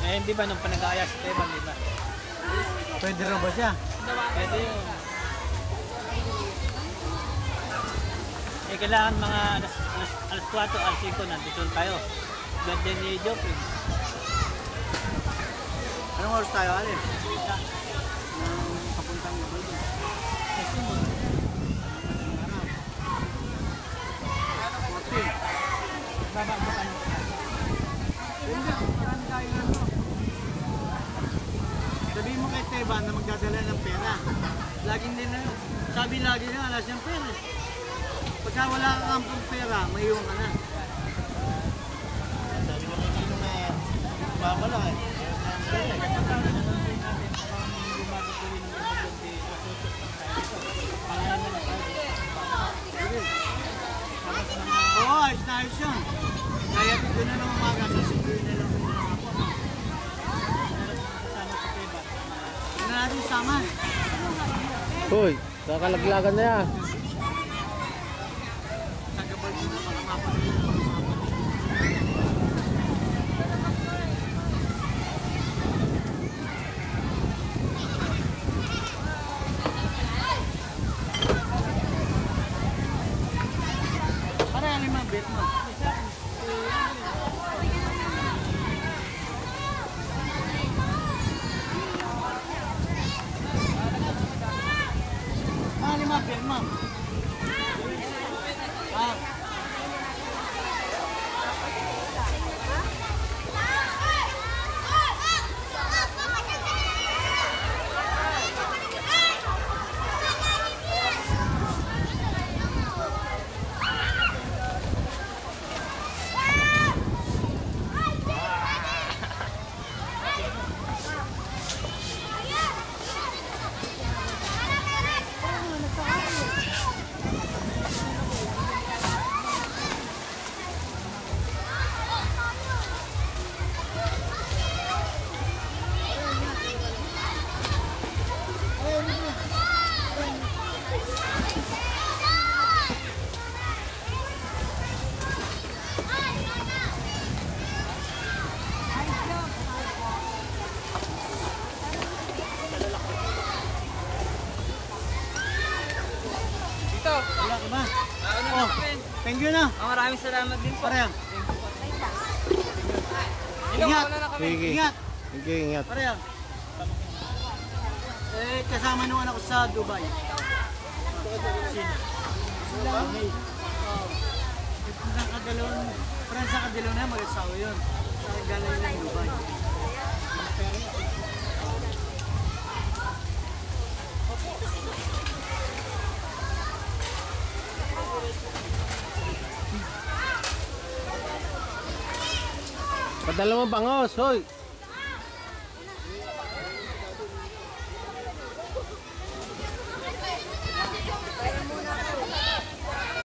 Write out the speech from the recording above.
Eh, hindi ba nung panag-aayas si Teban, di ba? Pwede rin ba siya? Pwede yun. Eh, kailangan mga alas 4, alas 5 nandito tayo. Ganda ni Joffrey. Anong oras tayo, Alin? Papuntang gabi doon. Baba mo ka. Hindi, marami tayo lang to. Sabihin mo kay Teban na magdadala ng pera. Laging din na yun. Sabi lagi na, alas yung pera. Pagka wala kang ampong pera, maiwan ka na. Sabi ko kay Nino na, babala eh. Oo, ayos na ayos yun. Kaya dito na lang umaga, sasabihin na lang kung ako. Hindi na natin sama. Hoy, kakalaglagan na yan. Sagabal ko na baka mapagin. Para yung mga bet mo. Lima bet, ma'am. Wala ka ba? Oh, thank you na. Maraming salamat din po. Parehang. Ingat. Sige. Ingat. Sige, ingat. Parehang. Eh, kasama nung anak ko sa Dubai. Sino? Parang sa kadalaw na mag-asawa yun. Sa galing ng Dubai. Padala mo bangos, hoy.